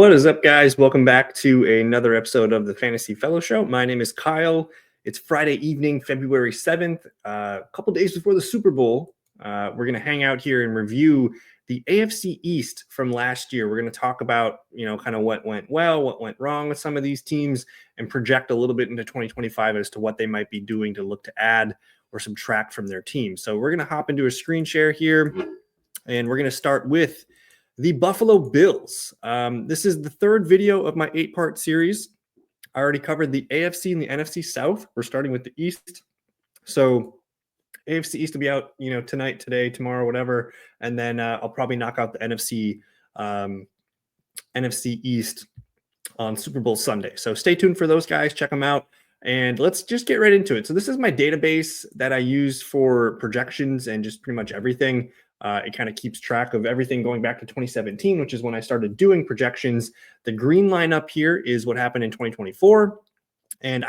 What is up, guys? Welcome back to another episode of the Fantasy Fellow Show. My name is Kyle. It's Friday evening, February 7th, a couple days before the Super Bowl. We're going to hang out here and review the AFC East from last year. We're going to talk about, kind of what went well, what went wrong with some of these teams, and project a little bit into 2025 as to what they might be doing to look to add or subtract from their team. So we're going to hop into a screen share here, and we're going to start with the Buffalo Bills. This is the third video of my 8-part series. I already covered the AFC and the NFC South. We're starting with the East. So AFC East will be out, tonight, today, tomorrow, whatever. And then I'll probably knock out the NFC East on Super Bowl Sunday. So stay tuned for those guys. Check them out. And let's just get right into it. So this is my database that I use for projections and just pretty much everything. It kind of keeps track of everything going back to 2017, which is when I started doing projections. The green line up here is what happened in 2024. And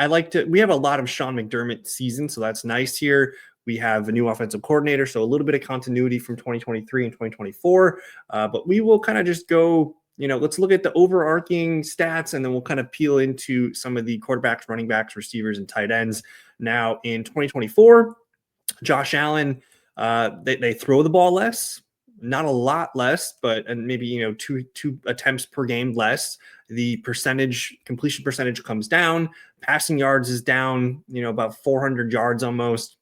we have a lot of Sean McDermott season, so that's nice here. We have a new offensive coordinator, so a little bit of continuity from 2023 and 2024. But we will kind of just go, let's look at the overarching stats, and then we'll kind of peel into some of the quarterbacks, running backs, receivers, and tight ends. Now, in 2024, Josh Allen, they throw the ball less, not a lot less, but maybe two attempts per game less. The completion percentage comes down. Passing yards is down, about 400 yards almost.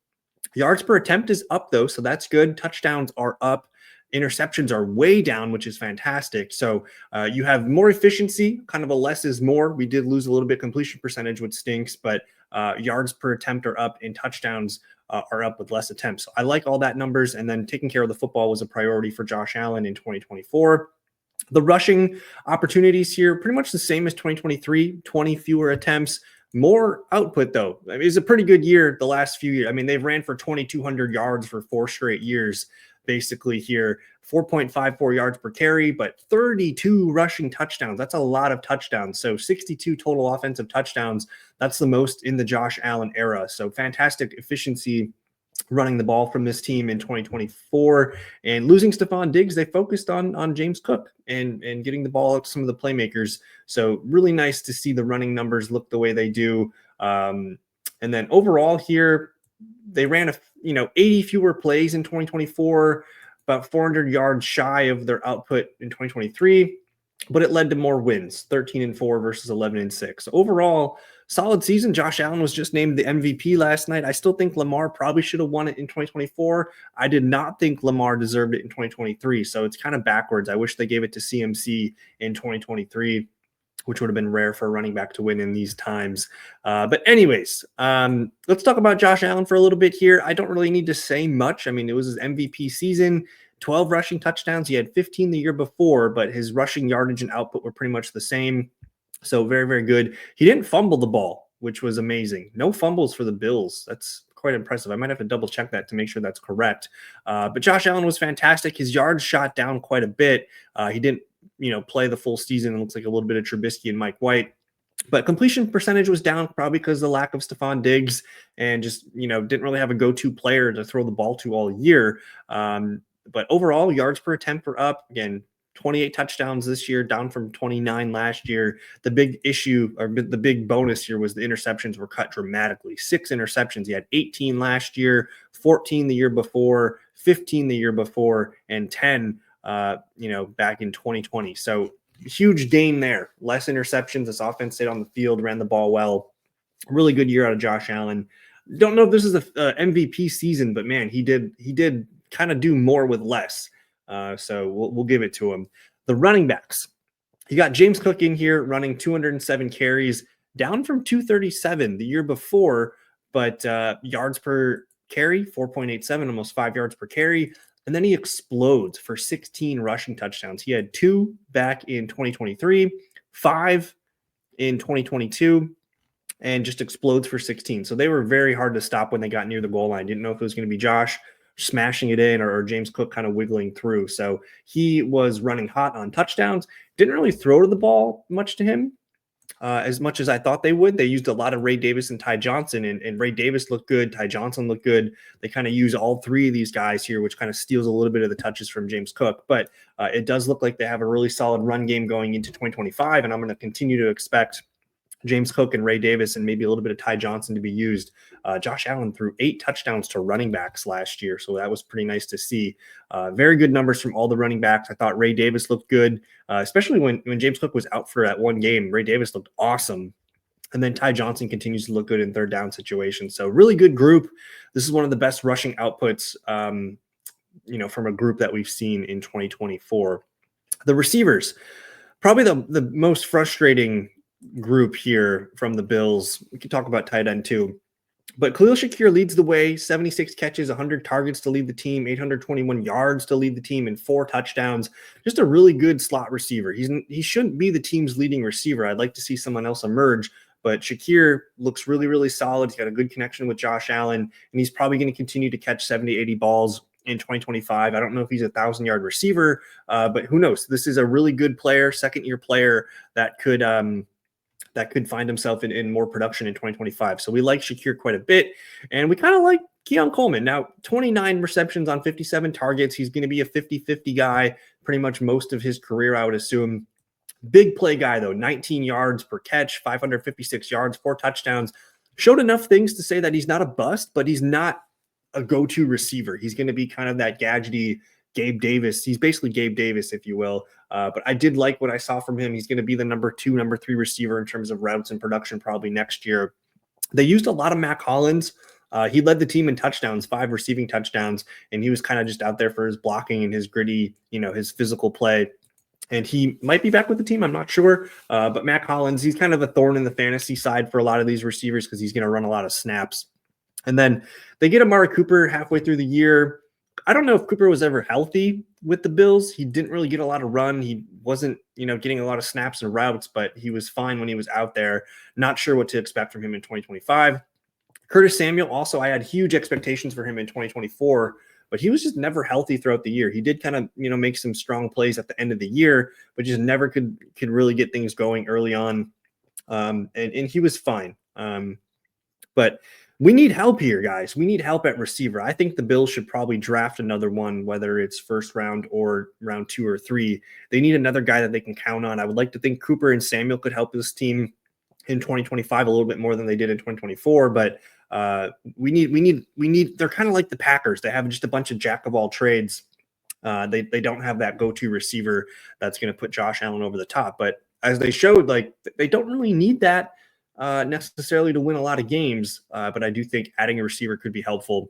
Yards per attempt is up though, so that's good. Touchdowns are up. Interceptions are way down, which is fantastic. So you have more efficiency, kind of a less is more. We did lose a little bit completion percentage, which stinks, but yards per attempt are up and touchdowns are up with less attempts. So I like all that numbers. And then taking care of the football was a priority for Josh Allen in 2024. The rushing opportunities here, pretty much the same as 2023, 20 fewer attempts. More output, though. It was a pretty good year the last few years. I mean, they've ran for 2,200 yards for 4 straight years, basically here. 4.54 yards per carry, but 32 rushing touchdowns. That's a lot of touchdowns. So 62 total offensive touchdowns. That's the most in the Josh Allen era. So fantastic efficiency running the ball from this team in 2024. And losing Stephon Diggs, they focused on James Cook and getting the ball up to some of the playmakers. So really nice to see the running numbers look the way they do. And then overall here, they ran 80 fewer plays in 2024, about 400 yards shy of their output in 2023, but it led to more wins, 13-4 versus 11-6. So overall, solid season. Josh Allen was just named the MVP last night. I still think Lamar probably should have won it in 2024. I did not think Lamar deserved it in 2023, so it's kind of backwards. I wish they gave it to CMC in 2023, which would have been rare for a running back to win in these times. But anyways, let's talk about Josh Allen for a little bit here. I don't really need to say much. I mean, it was his MVP season, 12 rushing touchdowns. He had 15 the year before, but his rushing yardage and output were pretty much the same. So very, very good. He didn't fumble the ball, which was amazing. No fumbles for the Bills. That's quite impressive. I might have to double check that to make sure that's correct. But Josh Allen was fantastic. His yards shot down quite a bit. He didn't play the full season. It looks like a little bit of Trubisky and Mike White, but completion percentage was down probably because of the lack of Stephon Diggs and just, didn't really have a go-to player to throw the ball to all year. But overall, yards per attempt were up. Again, 28 touchdowns this year, down from 29 last year. The big issue, or the big bonus here, was the interceptions were cut dramatically. 6 interceptions. He had 18 last year, 14 the year before, 15 the year before, and 10 back in 2020. So huge gain there. Less interceptions. This offense stayed on the field, ran the ball well. Really good year out of Josh Allen. Don't know if this is a MVP season, but man, he did kind of do more with less. So we'll give it to him. The running backs. You got James Cook in here running 207 carries, down from 237 the year before, but yards per carry, 4.87, almost 5 yards per carry. And then he explodes for 16 rushing touchdowns. He had 2 back in 2023, 5 in 2022, and just explodes for 16. So they were very hard to stop when they got near the goal line. Didn't know if it was going to be Josh smashing it in or James Cook kind of wiggling through. So he was running hot on touchdowns. Didn't really throw to the ball much to him. as much as I thought they would. They used a lot of Ray Davis and Ty Johnson, and Ray Davis looked good. Ty Johnson looked good. They kind of use all three of these guys here, which kind of steals a little bit of the touches from James Cook. But it does look like they have a really solid run game going into 2025, and I'm going to continue to expect James Cook and Ray Davis and maybe a little bit of Ty Johnson to be used. Josh Allen threw 8 touchdowns to running backs last year, so that was pretty nice to see. Very good numbers from all the running backs. I thought Ray Davis looked good, especially when James Cook was out for that one game. Ray Davis looked awesome. And then Ty Johnson continues to look good in third down situations. So really good group. This is one of the best rushing outputs, from a group that we've seen in 2024. The receivers, probably the most frustrating group here from the Bills. We can talk about tight end too. But Khalil Shakir leads the way, 76 catches, 100 targets to lead the team, 821 yards to lead the team, and 4 touchdowns. Just a really good slot receiver. He shouldn't be the team's leading receiver. I'd like to see someone else emerge, but Shakir looks really, really solid. He's got a good connection with Josh Allen, and he's probably going to continue to catch 70, 80 balls in 2025. I don't know if he's a 1,000-yard receiver, but who knows? This is a really good player, second-year player that could find himself in more production in 2025. So we like Shakir quite a bit, and we kind of like Keon Coleman. Now, 29 receptions on 57 targets. He's going to be a 50-50 guy pretty much most of his career, I would assume. Big play guy, though, 19 yards per catch, 556 yards, 4 touchdowns. Showed enough things to say that he's not a bust, but he's not a go-to receiver. He's going to be kind of that gadgety Gabe Davis. He's basically Gabe Davis, if you will. But I did like what I saw from him. He's going to be the number 2, number 3 receiver in terms of routes and production probably next year. They used a lot of Mac Hollins. He led the team in touchdowns, 5 receiving touchdowns, and he was kind of just out there for his blocking and his gritty, his physical play. And he might be back with the team. I'm not sure. But Mac Hollins, he's kind of a thorn in the fantasy side for a lot of these receivers because he's going to run a lot of snaps. And then they get Amari Cooper halfway through the year. I don't know if Cooper was ever healthy with the Bills. He didn't really get a lot of run. He wasn't, getting a lot of snaps and routes, but he was fine when he was out there. Not sure what to expect from him in 2025. Curtis Samuel, also, I had huge expectations for him in 2024, but he was just never healthy throughout the year. He did kind of, make some strong plays at the end of the year, but just never could really get things going early on. And he was fine. But we need help here, guys. We need help at receiver. I think the Bills should probably draft another one, whether it's first round or round 2 or 3. They need another guy that they can count on. I would like to think Cooper and Samuel could help this team in 2025 a little bit more than they did in 2024. But we need. They're kind of like the Packers. They have just a bunch of jack of all trades. They don't have that go-to receiver that's going to put Josh Allen over the top. But as they showed, like they don't really need that necessarily to win a lot of games, but I do think adding a receiver could be helpful.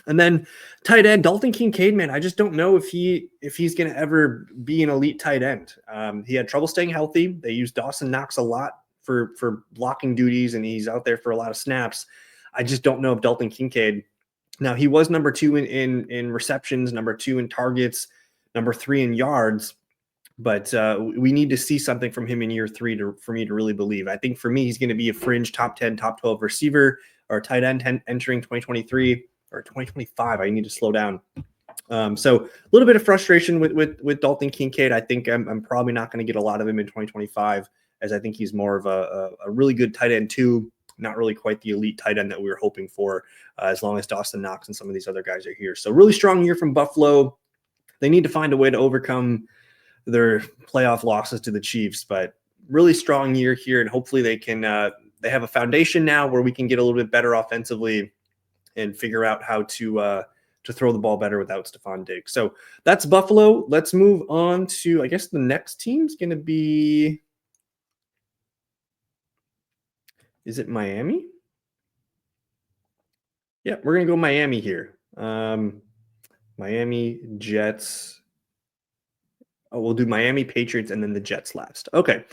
And then tight end, Dalton Kincaid, man, I just don't know if he's going to ever be an elite tight end. He had trouble staying healthy. They used Dawson Knox a lot for blocking duties, and he's out there for a lot of snaps. I just don't know if Dalton Kincaid. Now, he was number 2 in receptions, number 2 in targets, number 3 in yards. But we need to see something from him in year 3 for me to really believe. I think for me, he's going to be a fringe top 10, top 12 receiver or tight end entering 2023 or 2025. I need to slow down. So a little bit of frustration with Dalton Kincaid. I think I'm probably not going to get a lot of him in 2025, as I think he's more of a really good tight end too. Not really quite the elite tight end that we were hoping for, as long as Dawson Knox and some of these other guys are here. So really strong year from Buffalo. They need to find a way to overcome their playoff losses to the Chiefs, but really strong year here. And hopefully they can, they have a foundation now where we can get a little bit better offensively and figure out how to throw the ball better without Stephon Diggs. So that's Buffalo. Let's move on to, I guess the next team's going to be, is it Miami? Yeah, we're going to go Miami here. Miami Jets. Oh, we'll do Miami Patriots and then the Jets last. Okay.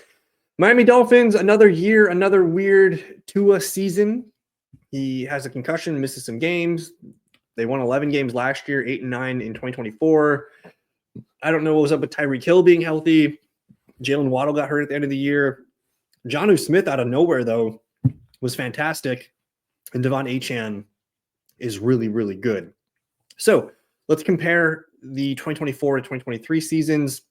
Miami Dolphins, another year, another weird Tua season. He has a concussion, misses some games. They won 11 games last year, 8 and 9 in 2024. I don't know what was up with Tyreek Hill being healthy. Jalen Waddle got hurt at the end of the year. Jonnu Smith out of nowhere, though, was fantastic. And Devon Achane is really, really good. So let's compare the 2024 to 2023 seasons.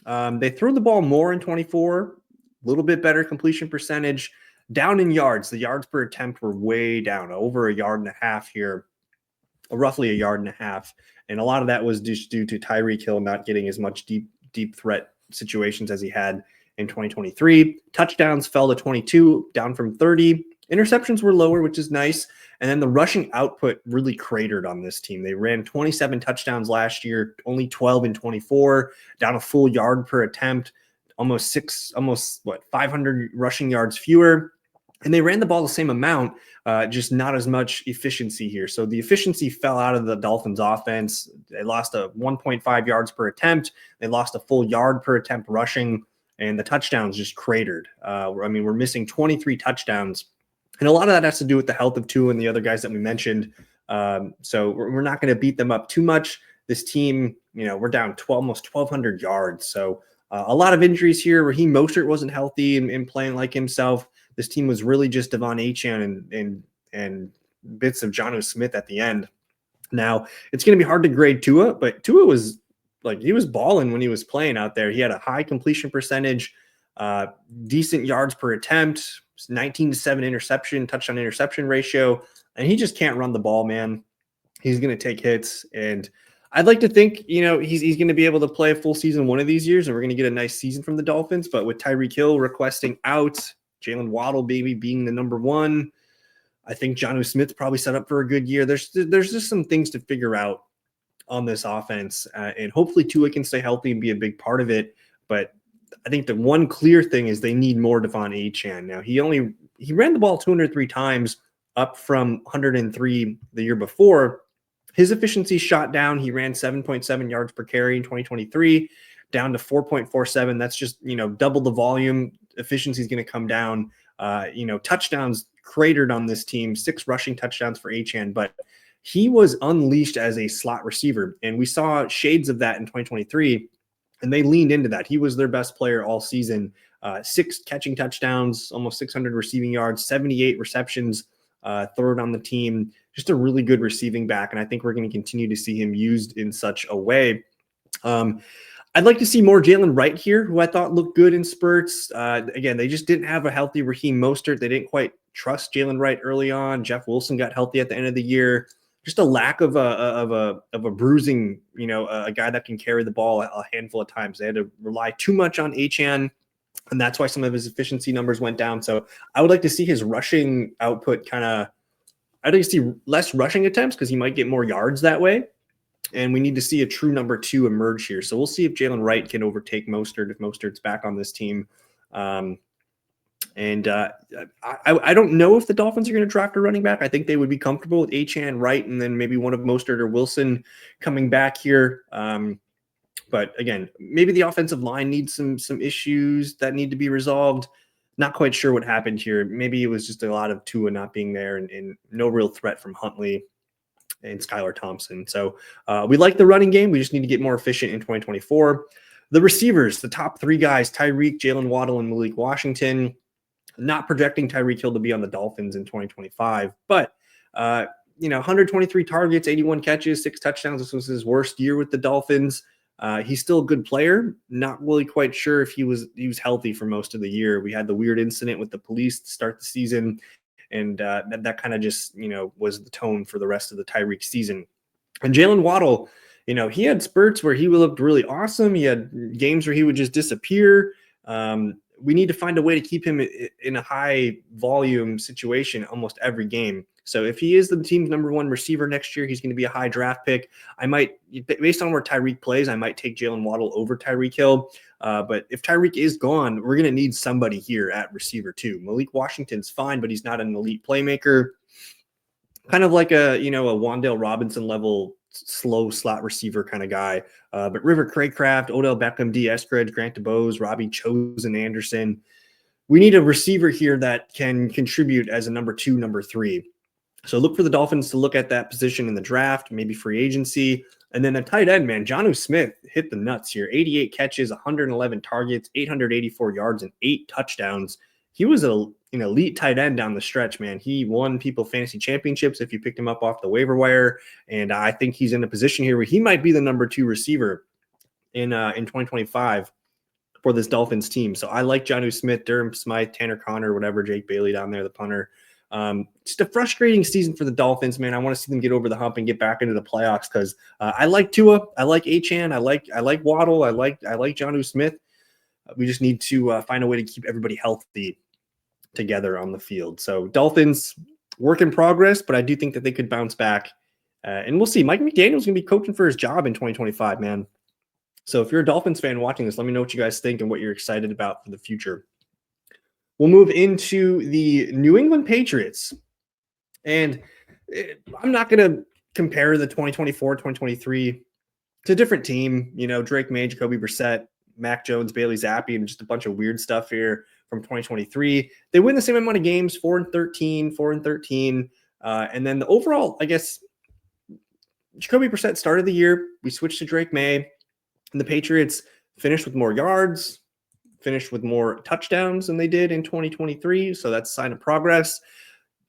They threw the ball more in 24, little bit better completion percentage. Down in yards, the yards per attempt were way down, over a yard and a half here, roughly a yard and a half. And a lot of that was just due to Tyreek Hill not getting as much deep threat situations as he had in 2023. Touchdowns fell to 22, down from 30. Interceptions were lower, which is nice. And then the rushing output really cratered on this team. They ran 27 touchdowns last year, only 12 in 24, down a full yard per attempt, almost 500 rushing yards fewer. And they ran the ball the same amount, just not as much efficiency here. So the efficiency fell out of the Dolphins offense. They lost a 1.5 yards per attempt. They lost a full yard per attempt rushing, and the touchdowns just cratered. We're missing 23 touchdowns. And a lot of that has to do with the health of Tua and the other guys that we mentioned. So we're not going to beat them up too much. This team, we're down almost 1,200 yards. So a lot of injuries here. Raheem Mostert wasn't healthy and playing like himself. This team was really just Devon Achane and bits of Jonnu Smith at the end. Now, it's going to be hard to grade Tua, but Tua was he was balling when he was playing out there. He had a high completion percentage, decent yards per attempt, 19-7 touchdown interception ratio, and he just can't run the ball, man. He's going to take hits, and I'd like to think, he's going to be able to play a full season one of these years, and we're going to get a nice season from the Dolphins. But with Tyreek Hill requesting out, Jalen Waddle, baby, being the number one, I think Jonnu Smith's probably set up for a good year. There's just some things to figure out on this offense, and hopefully Tua can stay healthy and be a big part of it. But I think the one clear thing is they need more Devon Achane. Now, he ran the ball 203 times, up from 103 the year before. His efficiency shot down. He ran 7.7 yards per carry in 2023, down to 4.47. That's just, double the volume. Efficiency is going to come down. Touchdowns cratered on this team, 6 rushing touchdowns for Achane, but he was unleashed as a slot receiver. And we saw shades of that in 2023, and they leaned into that. He was their best player all season. 6 catching touchdowns, almost 600 receiving yards, 78 receptions, third on the team. Just a really good receiving back, and I think we're going to continue to see him used in such a way. I'd like to see more Jalen Wright here, who I thought looked good in spurts. Again, they just didn't have a healthy Raheem Mostert. They didn't quite trust Jalen Wright early on. Jeff Wilson got healthy at the end of the year. Just a lack of a bruising, a guy that can carry the ball a handful of times. They had to rely too much on Achane, and that's why some of his efficiency numbers went down. So I would like to see his rushing output I'd like to see less rushing attempts because he might get more yards that way. And we need to see a true number 2 emerge here. So we'll see if Jalen Wright can overtake Mostert if Mostert's back on this team. I don't know if the Dolphins are going to draft a running back. I think they would be comfortable with Achane, Wright, and then maybe one of Mostert or Wilson coming back here. But again, maybe the offensive line needs some issues that need to be resolved. Not quite sure what happened here. Maybe it was just a lot of Tua not being there and no real threat from Huntley and Skylar Thompson. So we like the running game. We just need to get more efficient in 2024. The receivers, the top 3 guys, Tyreek, Jalen Waddle, and Malik Washington. Not projecting Tyreek Hill to be on the Dolphins in 2025, but 123 targets, 81 catches, 6 touchdowns. This was his worst year with the Dolphins. He's still a good player. Not really quite sure if he was healthy for most of the year. We had the weird incident with the police to start the season, and that kind of just was the tone for the rest of the Tyreek season. And Jalen Waddle, he had spurts where he looked really awesome. He had games where he would just disappear. We need to find a way to keep him in a high volume situation almost every game. So if he is the team's number 1 receiver next year, he's going to be a high draft pick. I might, based on where Tyreek plays, I might take Jalen Waddle over Tyreek Hill. But if Tyreek is gone, we're going to need somebody here at receiver too. Malik Washington's fine, but he's not an elite playmaker. Kind of like a Wan'Dale Robinson level slow slot receiver kind of guy. But River Craycraft, Odell Beckham, D. Eskridge, Grant DeBose, Robbie Chosen Anderson. We need a receiver here that can contribute as a number 2, number 3. So look for the Dolphins to look at that position in the draft, maybe free agency. And then the tight end, man, Jonnu Smith hit the nuts here. 88 catches, 111 targets, 884 yards, and 8 touchdowns. He was an elite tight end down the stretch, man. He won people fantasy championships if you picked him up off the waiver wire. And I think he's in a position here where he might be the number 2 receiver in 2025. for this Dolphins team. So I like Jonnu Smith, Durham Smythe, Tanner Connor, whatever, Jake Bailey down there, the punter. Just a frustrating season for the Dolphins, man. I want to see them get over the hump and get back into the playoffs because I like Tua, I like Achane, I like Waddle, I like Jonnu Smith. We just need to find a way to keep everybody healthy together on the field. So Dolphins, work in progress, but I do think that they could bounce back. And we'll see. Mike McDaniel's going to be coaching for his job in 2025, man. So if you're a Dolphins fan watching this, let me know what you guys think and what you're excited about for the future. We'll move into the New England Patriots. And I'm not going to compare the 2024-2023 to a different team. You know, Drake May, Jacoby Brissett, Mac Jones, Bailey Zappi, and just a bunch of weird stuff here from 2023. They win the same amount of games, 4-13, 4-13. And then the overall, I guess, Jacoby Brissett started the year. We switched to Drake May. And the Patriots finished with more yards, finished with more touchdowns than they did in 2023. So that's a sign of progress.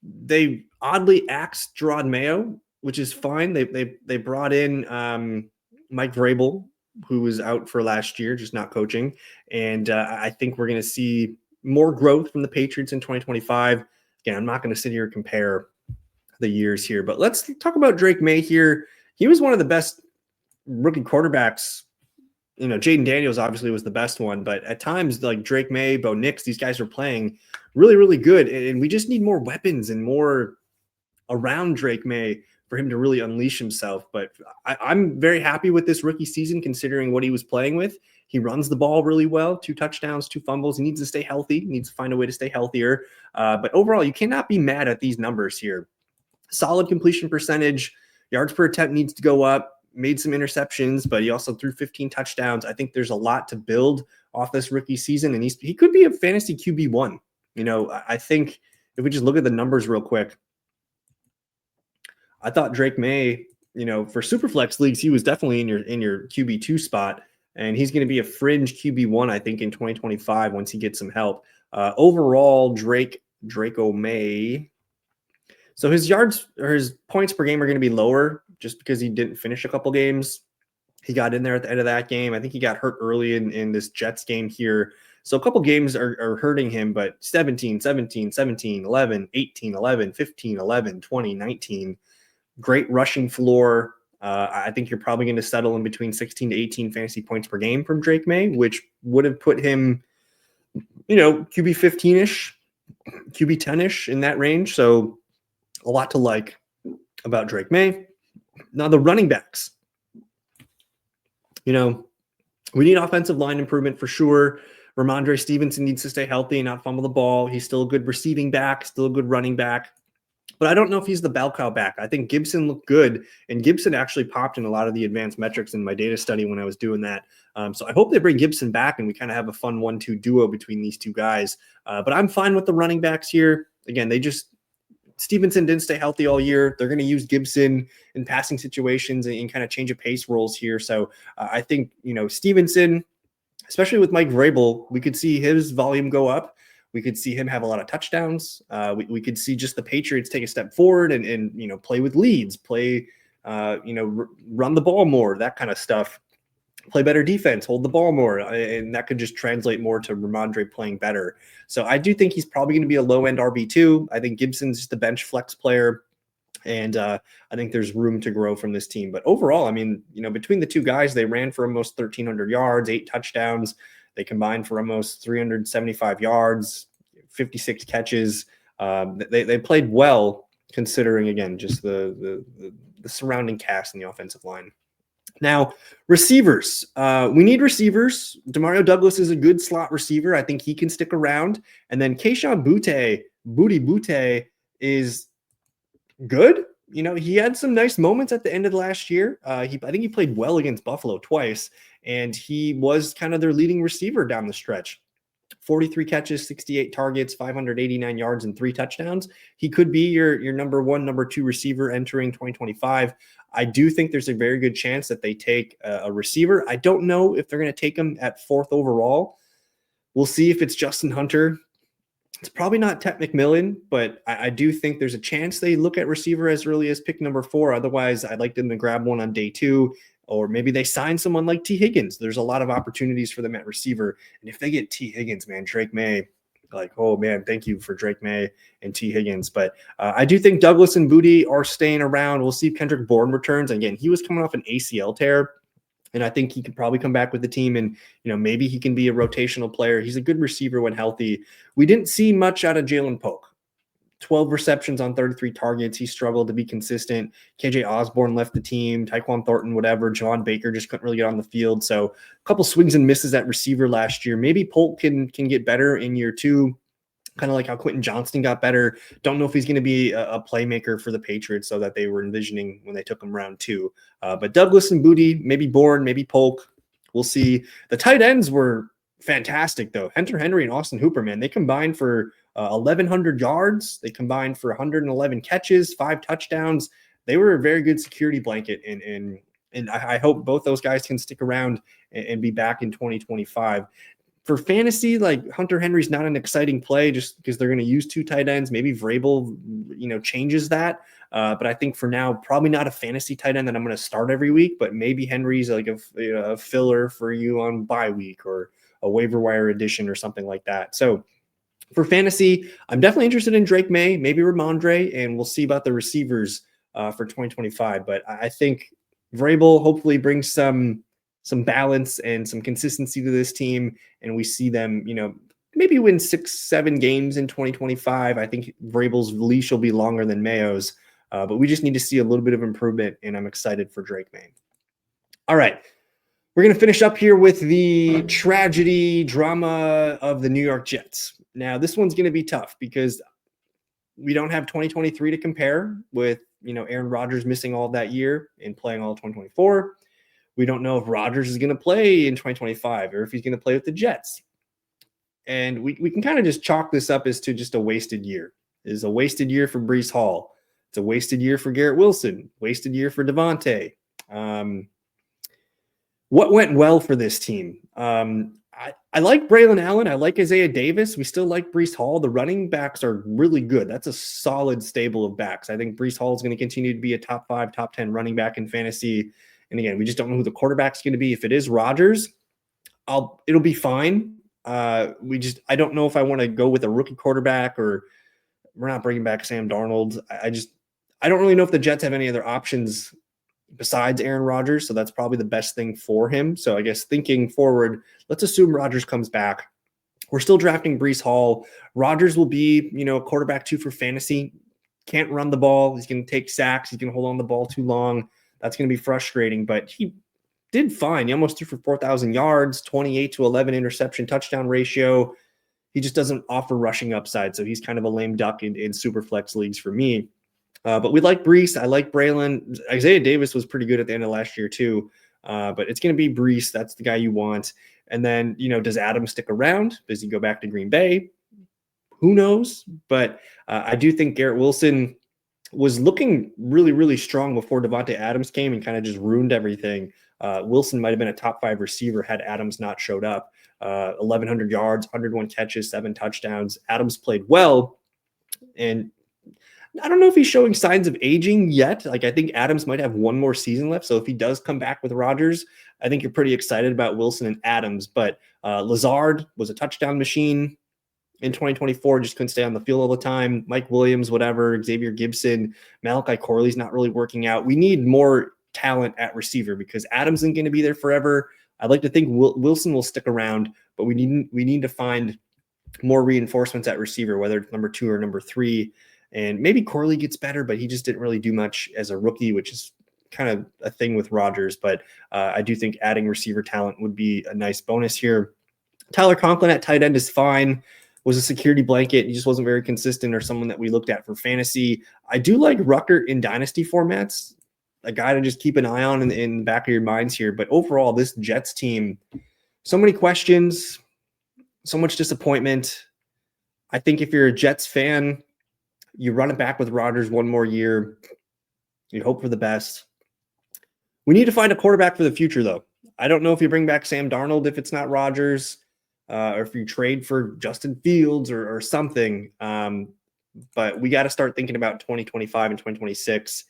They oddly axed Gerard Mayo, which is fine. They brought in Mike Vrabel, who was out for last year, just not coaching. And I think we're going to see more growth from the Patriots in 2025. Again, I'm not going to sit here and compare the years here, but let's talk about Drake May here. He was one of the best rookie quarterbacks. You know, Jaden Daniels obviously was the best one, but at times like Drake May, Bo Nix, these guys are playing really, really good. And we just need more weapons and more around Drake May for him to really unleash himself. But I'm very happy with this rookie season, considering what he was playing with. He runs the ball really well, 2 touchdowns, 2 fumbles. He needs to stay healthy. He needs to find a way to stay healthier. But overall, you cannot be mad at these numbers here. Solid completion percentage, yards per attempt needs to go up. Made some interceptions, but he also threw 15 touchdowns. I think there's a lot to build off this rookie season, and he could be a fantasy QB1. You know, I think if we just look at the numbers real quick, I thought Drake May, you know, for Superflex leagues, he was definitely in your QB2 spot, and he's going to be a fringe QB1, I think, in 2025 once he gets some help. Overall, Draco May. So his yards or his points per game are going to be lower just because he didn't finish a couple games. He got in there at the end of that game. I think he got hurt early in this Jets game here. So a couple games are hurting him, but 17, 17, 17, 11, 18, 11, 15, 11, 20, 19. Great rushing floor. I think you're probably going to settle in between 16 to 18 fantasy points per game from Drake May, which would have put him, you know, QB 15-ish, QB 10-ish in that range. So a lot to like about Drake May. Now the running backs. You know, we need offensive line improvement for sure. Ramondre Stevenson needs to stay healthy and not fumble the ball. He's still a good receiving back, still a good running back. But I don't know if he's the bell cow back. I think Gibson looked good, and Gibson actually popped in a lot of the advanced metrics in my data study when I was doing that. So I hope they bring Gibson back and we kind of have a fun 1-2 duo between these two guys. But I'm fine with the running backs here. Again, Stevenson didn't stay healthy all year. They're going to use Gibson in passing situations and kind of change of pace roles here. So I think, you know, Stevenson, especially with Mike Vrabel, we could see his volume go up. We could see him have a lot of touchdowns. We could see just the Patriots take a step forward and you know, play with leads, play, you know, run the ball more, that kind of stuff. Play better defense, hold the ball more, and that could just translate more to Ramondre playing better. So I do think he's probably going to be a low-end RB2. I think Gibson's just a bench flex player, and I think there's room to grow from this team. But overall, I mean, you know, between the two guys, they ran for almost 1,300 yards, 8 touchdowns. They combined for almost 375 yards, 56 catches. They played well, considering, again, just the surrounding cast in the offensive line. Now, receivers. We need receivers. Demario Douglas is a good slot receiver. I think he can stick around. And then Kayshon Boutte is good. You know, he had some nice moments at the end of last year. I think he played well against Buffalo twice, and he was kind of their leading receiver down the stretch. 43 catches, 68 targets, 589 yards, and 3 touchdowns. He could be your number 1, number 2 receiver entering 2025. I do think there's a very good chance that they take a receiver. I don't know if they're going to take him at 4th overall. We'll see if it's Justin Hunter. It's probably not Ted McMillan, but I do think there's a chance they look at receiver as early as pick number 4. Otherwise, I'd like them to grab one on day 2, Or maybe they sign someone like T. Higgins. There's a lot of opportunities for them at receiver. And if they get T. Higgins, man, Drake May, like, oh man, thank you for Drake May and T. Higgins. But I do think Douglas and Booty are staying around. We'll see if Kendrick Bourne returns. Again, he was coming off an ACL tear, and I think he could probably come back with the team, and maybe he can be a rotational player. He's a good receiver when healthy. We didn't see much out of Jalen Polk. 12 receptions on 33 targets. He struggled to be consistent. KJ Osborne left the team. Tyquan Thornton, whatever. John Baker just couldn't really get on the field. So a couple swings and misses at receiver last year. Maybe Polk can get better in year two, kind of like how Quentin Johnston got better. Don't know if he's going to be a playmaker for the Patriots, so that they were envisioning when they took him round two. But Douglas and Booty, maybe Bourne, maybe Polk. We'll see. The tight ends were fantastic, though. Hunter Henry and Austin Hooper, man, they combined for 1,100 yards. They combined for 111 catches, 5 touchdowns. They were a very good security blanket, and I hope both those guys can stick around and be back in 2025. For fantasy, like Hunter Henry's not an exciting play just because they're going to use 2 tight ends. Maybe Vrabel, changes that. But I think for now, probably not a fantasy tight end that I'm going to start every week, but maybe Henry's like a filler for you on bye week or a waiver wire addition or something like that. So for fantasy, I'm definitely interested in Drake May, maybe Ramondre, and we'll see about the receivers for 2025. But I think Vrabel hopefully brings some balance and some consistency to this team, and we see them, maybe win 6-7 games in 2025. I think Vrabel's leash will be longer than Mayo's, but we just need to see a little bit of improvement, and I'm excited for Drake May. All right. We're going to finish up here with the tragedy drama of the New York Jets. Now, this one's going to be tough because we don't have 2023 to compare with, Aaron Rodgers missing all that year and playing all 2024. We don't know if Rodgers is going to play in 2025 or if he's going to play with the Jets. And we can kind of just chalk this up as to just a wasted year. It is a wasted year for Breece Hall. It's a wasted year for Garrett Wilson. Wasted year for Devontae. What went well for this team? I like Braylon Allen. I like Isaiah Davis. We still like Breece Hall. The running backs are really good. That's a solid stable of backs. I think Breece Hall is going to continue to be a top 5, top 10 running back in fantasy. And again, we just don't know who the quarterback's going to be. If it is Rodgers, it'll be fine. I don't know if I want to go with a rookie quarterback, or we're not bringing back Sam Darnold. I don't really know if the Jets have any other options besides Aaron Rodgers, so that's probably the best thing for him. So I guess thinking forward, let's assume Rodgers comes back. We're still drafting Breece Hall. Rodgers will be, a quarterback 2 for fantasy. Can't run the ball. He's going to take sacks. He's going to hold on the ball too long. That's going to be frustrating, but he did fine. He almost threw for 4,000 yards, 28-11 interception touchdown ratio. He just doesn't offer rushing upside, so he's kind of a lame duck in super flex leagues for me. But we like Breece. I like Braylon. Isaiah Davis was pretty good at the end of last year too. But it's going to be Breece. That's the guy you want. And then, does Adams stick around? Does he go back to Green Bay? Who knows? But I do think Garrett Wilson was looking really, really strong before Devontae Adams came and kind of just ruined everything. Wilson might have been a top 5 receiver had Adams not showed up. 1,100 yards, 101 catches, 7 touchdowns. Adams played well, and I don't know if he's showing signs of aging yet. Like, I think Adams might have one more season left. So if he does come back with Rodgers, I think you're pretty excited about Wilson and Adams. But Lazard was a touchdown machine in 2024, just couldn't stay on the field all the time. Mike Williams, whatever, Xavier Gibson, Malachi Corley's not really working out. We need more talent at receiver because Adams isn't going to be there forever. I'd like to think Wilson will stick around, but we need to find more reinforcements at receiver, whether it's number 2 or number 3. And maybe Corley gets better, but he just didn't really do much as a rookie, which is kind of a thing with Rodgers. But I do think adding receiver talent would be a nice bonus here. Tyler Conklin at tight end is fine. Was a security blanket. He just wasn't very consistent, or someone that we looked at for fantasy. I do like Ruckert in dynasty formats, a guy to just keep an eye on in the back of your minds here. But overall, this Jets team, so many questions, so much disappointment. I think if you're a Jets fan, you run it back with Rodgers one more year. You hope for the best. We need to find a quarterback for the future, though. I don't know if you bring back Sam Darnold if it's not Rodgers, or if you trade for Justin Fields or something. But we got to start thinking about 2025 and 2026.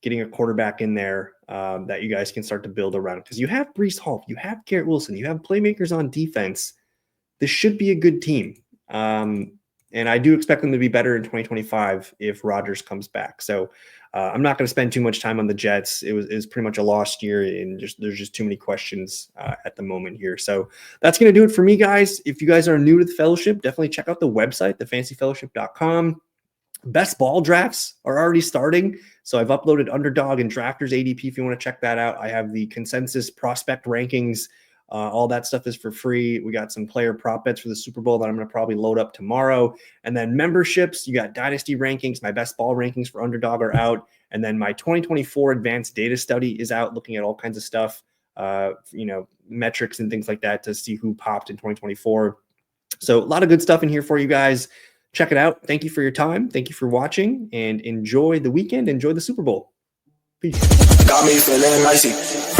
getting a quarterback in there that you guys can start to build around. Because you have Breece Hall, you have Garrett Wilson, you have playmakers on defense. This should be a good team. And I do expect them to be better in 2025 if Rodgers comes back. So I'm not going to spend too much time on the Jets. It was pretty much a lost year, and there's just too many questions at the moment here. So that's going to do it for me, guys. If you guys are new to the fellowship, definitely check out the website, thefantasyfellowship.com. Best ball drafts are already starting. So I've uploaded Underdog and Drafters ADP if you want to check that out. I have the consensus prospect rankings. All that stuff is for free. We got some player prop bets for the Super Bowl that I'm going to probably load up tomorrow. And then memberships, you got dynasty rankings. My best ball rankings for Underdog are out. And then my 2024 advanced data study is out, looking at all kinds of stuff, metrics and things like that to see who popped in 2024. So a lot of good stuff in here for you guys. Check it out. Thank you for your time. Thank you for watching, and enjoy the weekend. Enjoy the Super Bowl. Peace. Got me feeling icy.